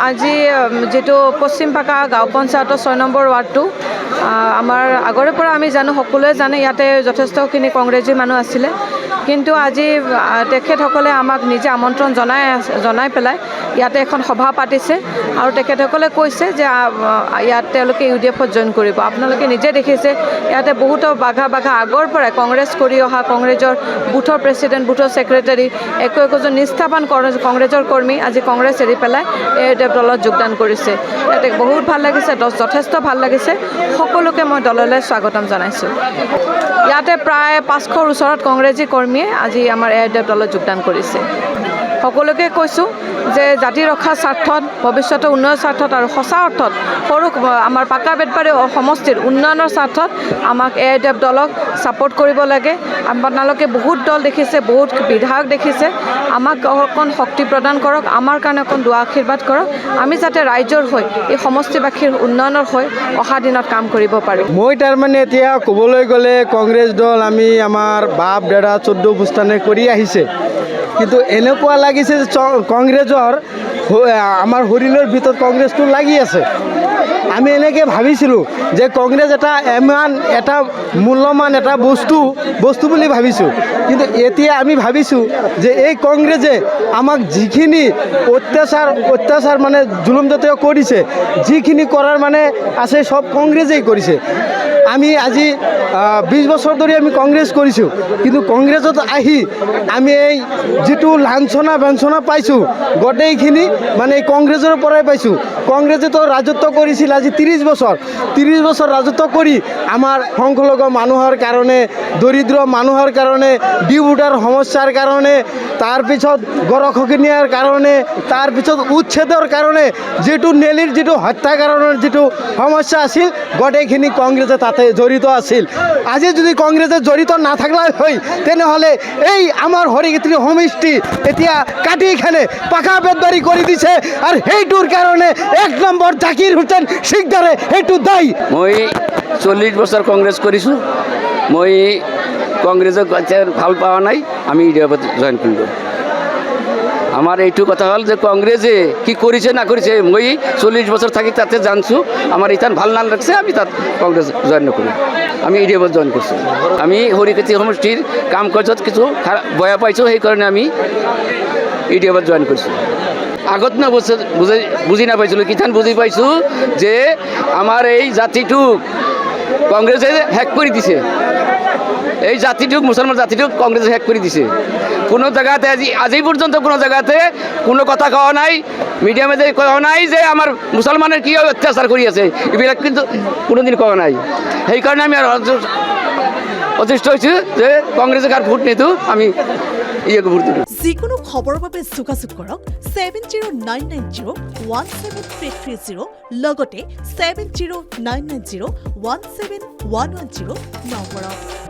আজি যেটো পশ্চিম পাকা গাঁও পঞ্চায়তৰ 6 নম্বৰ ৱাৰ্ডটো আমাৰ আগৰে পৰা আমি জানো, সকলোৱে জানে ইয়াতে যথেষ্টখিনি কংগ্ৰেছী মানুহ আছিলে, কিন্তু আজি তেখেতসকলে আমাক নিজে আমন্ত্ৰণ জনাই পেলাই ইয়াতে এখন সভা পাতিছে আৰু তেখেতসকলে কৈছে যে ইয়াত তেওঁলোকে UDFত জইন কৰিব। আপোনালোকে নিজে দেখিছে ইয়াতে বহুতো বাঘা আগৰ পৰাই কংগ্ৰেছ কৰি অহা, কংগ্ৰেছৰ বুথৰ প্ৰেছিডেণ্ট, বুথৰ ছেক্ৰেটাৰী, একোজন নিষ্ঠাবান কংগ্ৰেছৰ কৰ্মী আজি কংগ্ৰেছ এৰি পেলাই এই দলত যোগদান কৰিছে। ইয়াতে বহুত ভাল লাগিছে, যথেষ্ট ভাল লাগিছে। সকলোকে মই দললৈ স্বাগতম জনাইছোঁ। ইয়াতে প্ৰায় 500ৰ ওচৰত কংগ্ৰেছী কৰ্মীয়ে আজি আমাৰ AIDF দলত যোগদান কৰিছে। সকলোকে কৈছোঁ যে জাতি ৰক্ষাৰ স্বাৰ্থত, ভৱিষ্যতৰ উন্নয়নৰ স্বাৰ্থত আৰু সঁচা অৰ্থত সৰু আমাৰ পাকা বেতবাৰী সমষ্টিৰ উন্নয়নৰ স্বাৰ্থত আমাক AIDF দলক ছাপোৰ্ট কৰিব লাগে। আপোনালোকে বহুত দল দেখিছে, বহুত বিধায়ক দেখিছে, আমাক অকণ শক্তি প্ৰদান কৰক, আমাৰ কাৰণে অকণ দুৱা আশীৰ্বাদ কৰক, আমি যাতে ৰাইজৰ হৈ এই সমষ্টিবাসীৰ উন্নয়নৰ হৈ অহা দিনত কাম কৰিব পাৰোঁ। মই তাৰমানে এতিয়া ক'বলৈ গ'লে কংগ্ৰেছ দল আমি আমাৰ বাপ দাদা 14 পুস্তানে কৰি আহিছে, কিন্তু এনেকুৱা লাগিছে যে কংগ্ৰেছৰ আমাৰ শৰীৰৰ ভিতৰত কংগ্ৰেছটো লাগি আছে। আমি এনেকৈ ভাবিছিলোঁ যে কংগ্ৰেছ এটা মূল্যৱান এটা বস্তু বুলি ভাবিছোঁ, কিন্তু এতিয়া আমি ভাবিছোঁ যে এই কংগ্ৰেছে আমাক যিখিনি অত্যাচাৰ মানে জুলুম জাতীয় কৰিছে, যিখিনি কৰাৰ মানে আছে সব কংগ্ৰেছেই কৰিছে। আমি আজি 20 বছৰ ধৰি আমি কংগ্ৰেছ কৰিছোঁ, কিন্তু কংগ্ৰেছত আহি আমি এই যিটো লাঞ্ছনা বাঞ্ছনা পাইছোঁ গোটেইখিনি মানে এই কংগ্ৰেছৰ পৰাই পাইছোঁ। কংগ্ৰেছেতো ৰাজত্ব কৰিছিল আজি 30 বছৰ ৰাজত্ব কৰি আমাৰ সংখ্যালঘু মানুহৰ কাৰণে, দৰিদ্ৰ মানুহৰ কাৰণে, ডিউটাৰ সমস্যাৰ কাৰণে, তাৰপিছত গৰখনীয়াৰ কাৰণে, তাৰপিছত উচ্ছেদৰ কাৰণে, যিটো নেলীৰ যিটো হত্যাকাৰণৰ যিটো সমস্যা আছিল গোটেইখিনি কংগ্ৰেছে তাতে জড়িত আছিল। আজি যদি কংগ্ৰেছে জড়িত নাথাকিলে হয় তেনেহ'লে এই আমাৰ হৰিকেত্ৰী সমষ্টি এতিয়া কাটিখানে পাকা বেতবাৰী কৰি দিছে, আৰু সেইটোৰ কাৰণে 1 নম্বৰ জাকিৰ হুছেইন সিকদাৰে সেইটো দায়ী। মই 40 বছৰ কংগ্ৰেছ কৰিছোঁ, মই কংগ্ৰেছক ভাল পোৱা নাই, আমি UDFত জইন কৰিলোঁ। আমার এইটো কথা হল যে কংগ্রেসে কি করেছে না করেছে, মই 40 বছর থাকি তাতে জানছো, আমার ইথান ভাল না লাগছে, আমি তাত কংগ্রেস জয়েন করি, আমি UDFত জয়েন করছি। আমি হরিকেতি সমষ্টির কাম কাজত কিছু বয়া পাইছো, সেই কারণে আমি UDFত জয়েন করছি। আগত না বুঝি না পাইছিল, কিথান বুঝি পাইছো যে আমার এই জাতিটুক কংগ্রেসে হ্যাক করে দিছে, এই জাতিটুক মুসলমান জাতিটুক কংগ্রেসে হ্যাক করে দিছে। কোনো জায়গাতে আজি পর্যন্ত কোনো জায়গাতে কোনো কথা কওয়া নাই, মিডিয়ামে কওয়া নাই যে আমার মুসলমানের কি অত্যাচার করি আছে, এবিলাক কিন্তু কোনোদিন কওয়া নাই। সেই কারণে আমি আর অতিষ্ঠ হয়েছি যে কংগ্রেসে কার ভোট নিতু, আমি ভোট দিল। যিকোনো খবৰৰ বাবে যোগাযোগ কৰক 7099017330 লগতে 7099017110 নম্বৰত।